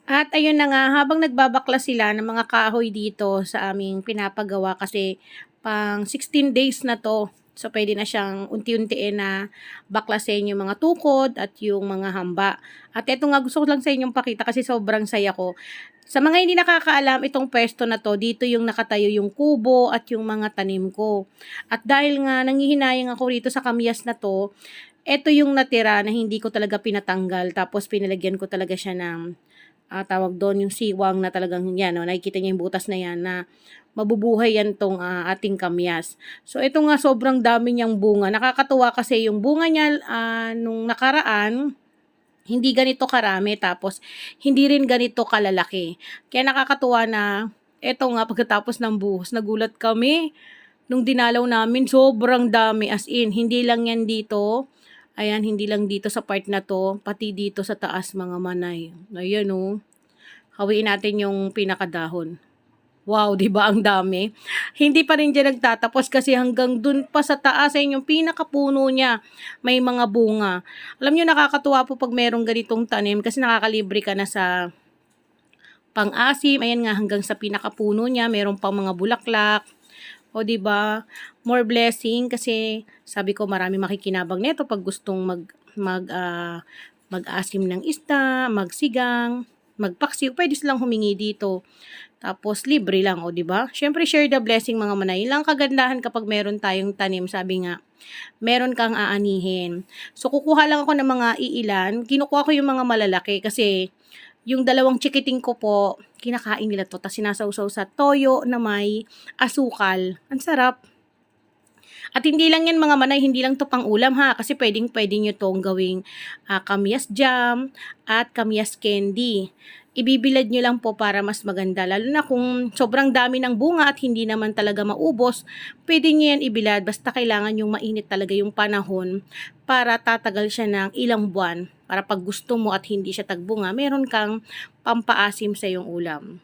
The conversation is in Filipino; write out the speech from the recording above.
At ayun na nga, habang nagbabakla sila ng mga kahoy dito sa aming pinapagawa kasi pang 16 days na 'to. So, pwede na siyang unti-untiin na baklasin yung mga tukod at yung mga hamba. At eto nga, gusto ko lang sa inyong pakita kasi sobrang saya ko. Sa mga hindi nakakaalam, itong puwesto na 'to, dito yung nakatayo yung kubo at yung mga tanim ko. At dahil nga nanghihinayang ako rito sa kamyas na 'to, eto yung natira na hindi ko talaga pinatanggal tapos pinalagyan ko talaga siya ng tawag doon, yung siwang na talagang 'yan, oh, nakikita niyo yung butas na 'yan na mabubuhay 'yan 'tong, ating kamyas. So ito nga sobrang dami niyang bunga, nakakatuwa kasi yung bunga niya, nung nakaraan, hindi ganito karami tapos hindi rin ganito kalalaki. Kaya nakakatuwa na eto nga pagkatapos ng buhos nagulat kami nung dinalaw namin sobrang dami as in hindi lang 'yan dito, ayan hindi lang dito sa part na 'to, pati dito sa taas mga manay. Ayan, oh. Hawiin natin yung pinakadahon. Wow, 'di ba ang dami? Hindi pa rin diyan nagtatapos kasi hanggang dun pa sa taas, ayun yung pinakapuno niya, may mga bunga. Alam niyo nakakatuwa po 'pag merong ganitong tanim kasi nakakalibre ka na sa pang-asim, ayan nga hanggang sa pinakapuno niya meron pang mga bulaklak. O 'di ba? More blessing kasi sabi ko marami makikinabang nito 'pag gustong mag-asim ng isda, magsigang, magpaksiw, puwede silang humingi dito. Tapos libre lang, o 'di ba? Siyempre share the blessing mga manay. Yun lang kagandahan kapag meron tayong tanim, sabi nga, meron kang aanihin. So kukuha lang ako ng mga iilan, kinukuha ko yung mga malalaki kasi yung dalawang chikiting ko po, kinakain nila 'to ta's sinasawsaw sa toyo na may asukal. Ang sarap. At hindi lang 'yan mga manay, hindi lang 'to pang-ulam ha, kasi puwedeng-puwede niyo 'tong gawing, kamyas jam at kamyas candy. Ibibilad niyo lang po para mas maganda, lalo na kung sobrang dami ng bunga at hindi naman talaga maubos, puwede niyo 'yan ibilad basta kailangan yung mainit talaga yung panahon para tatagal siya ng ilang buwan, para 'pag gusto mo at hindi siya tagbunga, meron kang pampaasim sa iyong ulam.